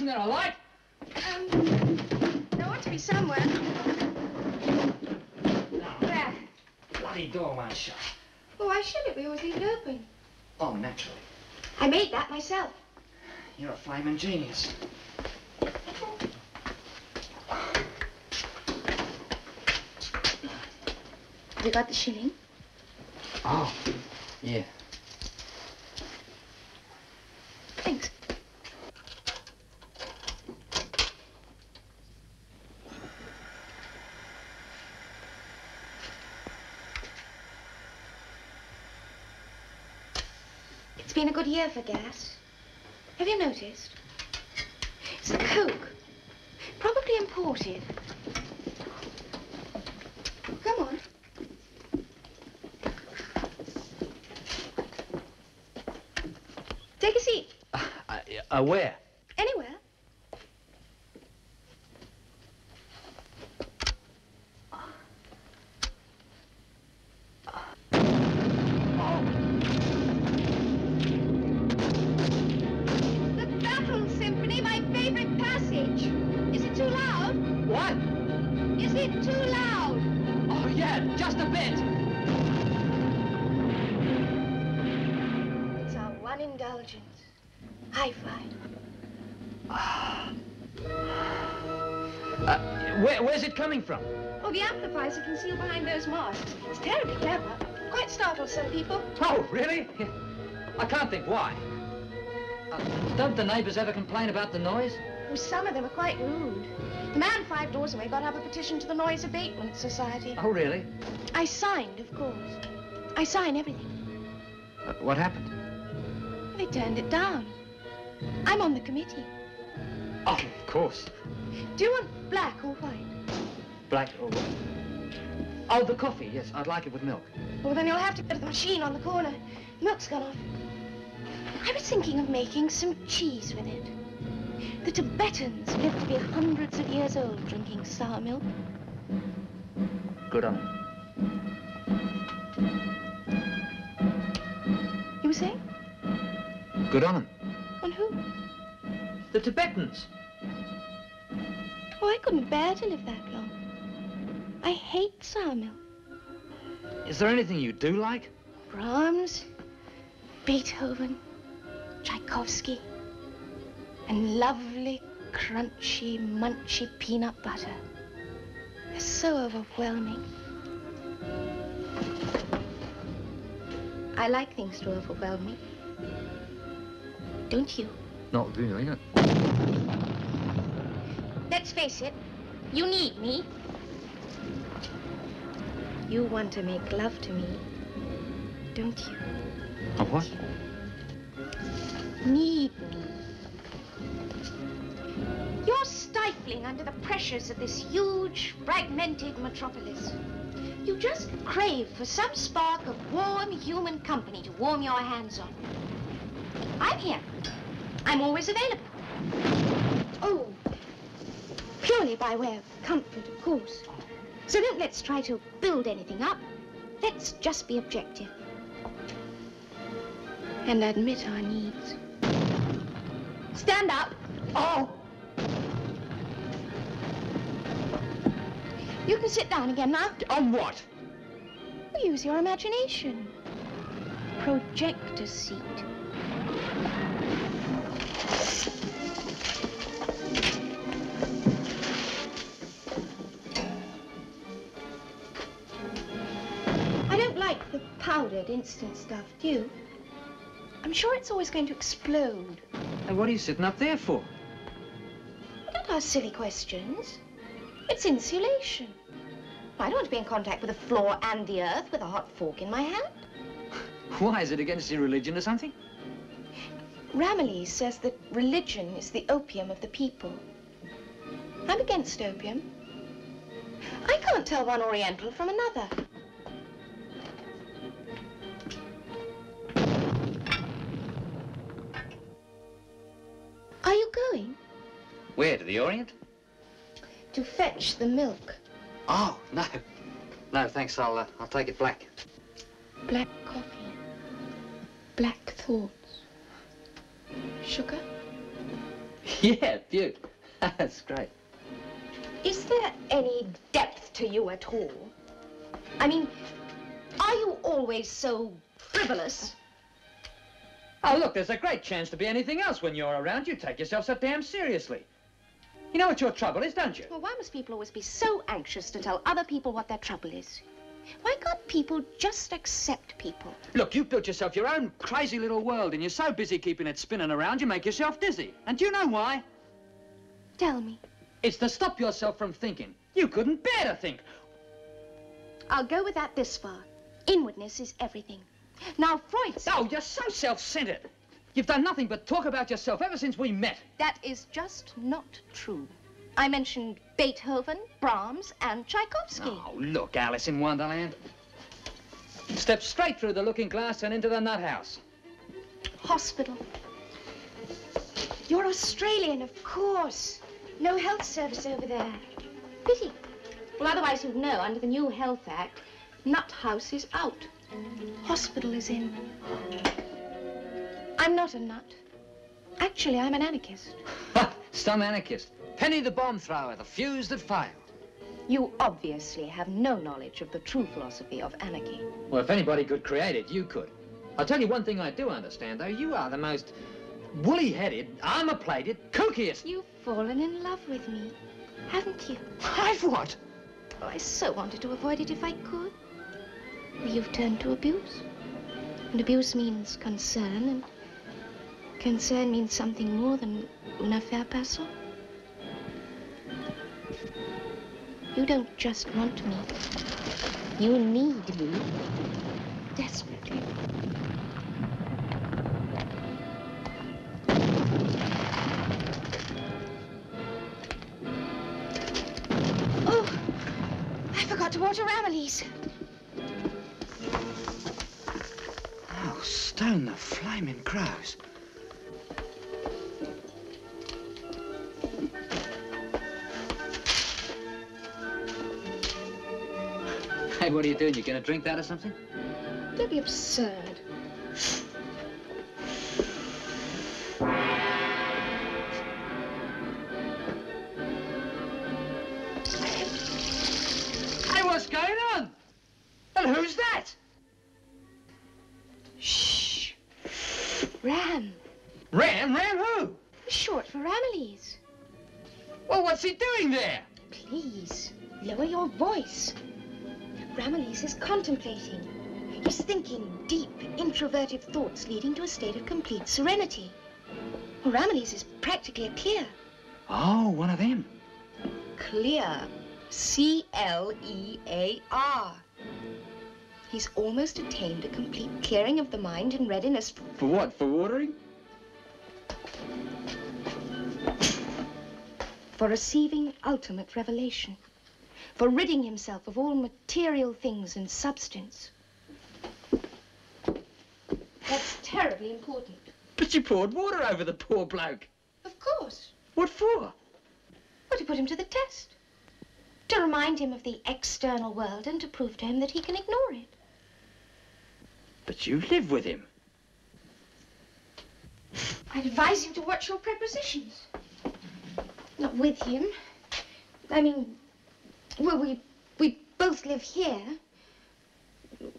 there a light? There ought to be somewhere. No. Where? Bloody door won't shut. Oh, why should it? We always leave it open. Oh, naturally. I made that myself. You're a flaming genius. Have you got the shilling? Oh, yeah. Thanks. It's been a good year for gas. Have you noticed? It's the Coke. Probably imported. Come on. Take a seat. Where? Anywhere. The Battle Symphony, my favorite passage. Is it too loud? What? Is it too loud? Oh, yeah, just a bit. It's our one indulgence. Hi-fi. Where's it coming from? Oh, the amplifiers are concealed behind those masks. It's terribly clever. Quite startled some people. Oh, really? I can't think why. Don't the neighbors ever complain about the noise? Oh, some of them are quite rude. The man 5 doors away got up a petition to the Noise Abatement Society. Oh, really? I signed, of course. I sign everything. What happened? They turned it down. I'm on the committee. Oh, of course. Do you want black or white? Black or what? Oh, the coffee, yes. I'd like it with milk. Well, then you'll have to go to the machine on the corner. The milk's gone off. I was thinking of making some cheese with it. The Tibetans lived to be hundreds of years old drinking sour milk. Good on it. You were saying? Good on them. On who? The Tibetans. Oh, I couldn't bear to live that long. I hate sour milk. Is there anything you do like? Brahms, Beethoven, Tchaikovsky, and lovely, crunchy, munchy peanut butter. They're so overwhelming. I like things to overwhelm me. Don't you? Not really. Let's face it, you need me. You want to make love to me, don't you? A what? Need me. You're stifling under the pressures of this huge, fragmented metropolis. You just crave for some spark of warm human company to warm your hands on. I'm here. I'm always available. Oh, purely by way of comfort, of course. So don't let's try to build anything up. Let's just be objective. And admit our needs. Stand up. Oh! You can sit down again now. On what? Use your imagination. Project a seat. I don't like the powdered instant stuff, do you? I'm sure it's always going to explode. And what are you sitting up there for? Don't ask silly questions. It's insulation. I don't want to be in contact with the floor and the earth with a hot fork in my hand. Why? Is it against your religion or something? Ramillies says that religion is the opium of the people. I'm against opium. I can't tell one Oriental from another. Are you going? Where? To the Orient? To fetch the milk. Oh, no. No, thanks. I'll take it black. Black coffee. Black thoughts. Sugar? Yeah, Butte. That's great. Is there any depth to you at all? I mean, are you always so frivolous? Oh, look, there's a great chance to be anything else when you're around. You take yourself so damn seriously. You know what your trouble is, don't you? Well, why must people always be so anxious to tell other people what their trouble is? Why can't people just accept people? Look, you've built yourself your own crazy little world, and you're so busy keeping it spinning around, you make yourself dizzy. And do you know why? Tell me. It's to stop yourself from thinking. You couldn't bear to think. I'll go with that this far. Inwardness is everything. Now, Freud said... Oh, you're so self-centered. You've done nothing but talk about yourself ever since we met. That is just not true. I mentioned Beethoven, Brahms, and Tchaikovsky. Oh, look, Alice in Wonderland. Step straight through the looking glass and into the nut house. Hospital. You're Australian, of course. No health service over there. Pity. Well, otherwise you'd know, under the new Health Act, nut house is out. Hospital is in. I'm not a nut. Actually, I'm an anarchist. Some anarchist. Penny the bomb thrower, the fuse that failed. You obviously have no knowledge of the true philosophy of anarchy. Well, if anybody could create it, you could. I'll tell you one thing I do understand, though. You are the most woolly-headed, armor-plated, kookiest... You've fallen in love with me, haven't you? I've what? Oh, I so wanted to avoid it if I could. Well, you've turned to abuse. And abuse means concern, and concern means something more than une affaire perso. You don't just want me. You need me. Desperately. Oh, I forgot to water Ramillies. Oh, stone the flaming crows. Hey, what are you doing? You gonna drink that or something? Don't be absurd. Hey, what's going on? And who's that? Shh. Ram. Ram? Ram who? Short for Ramillies. Well, what's he doing there? Please, lower your voice. Ramillies is contemplating. He's thinking deep, introverted thoughts leading to a state of complete serenity. Well, Ramillies is practically a clear. Oh, one of them. Clear. C-L-E-A-R. He's almost attained a complete clearing of the mind and readiness For what? For watering? for receiving ultimate revelation, for ridding himself of all material things and substance. That's terribly important. But you poured water over the poor bloke. Of course. What for? Well, to put him to the test. To remind him of the external world and to prove to him that he can ignore it. But you live with him. I'd advise you to watch your prepositions. Not with him. I mean, well, we both live here.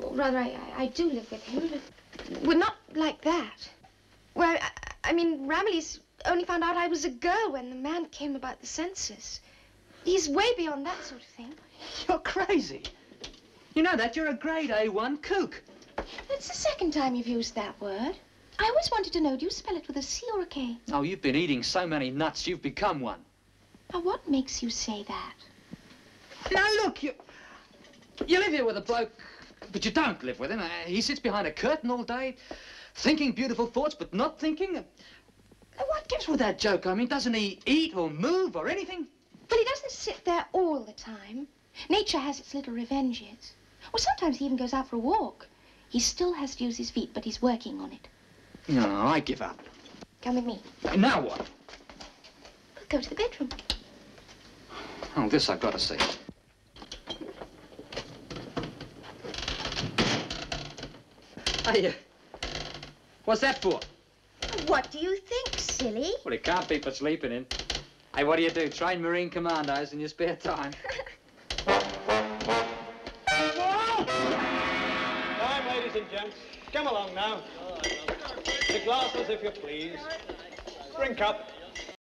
Or rather, I do live with him, but we're not like that. Well, I mean, Ramillies only found out I was a girl when the man came about the census. He's way beyond that sort of thing. You're crazy. You know that? You're a grade A1 kook. That's the second time you've used that word. I always wanted to know, do you spell it with a C or a K? Oh, you've been eating so many nuts, you've become one. Now, what makes you say that? Now, look, you live here with a bloke, but you don't live with him. He sits behind a curtain all day, thinking beautiful thoughts, but not thinking. What gives with that joke? I mean, doesn't he eat or move or anything? Well, he doesn't sit there all the time. Nature has its little revenges. Well, sometimes he even goes out for a walk. He still has to use his feet, but he's working on it. No, I give up. Come with me. Now what? We'll go to the bedroom. Oh, this I've got to see. Hey, what's that for? Oh, What do you think, silly? Well, it can't be for sleeping in. Hey, what do? Train Marine commandos in your spare time? Time, ladies and gents. Come along now. The glasses, if you please. Drink up.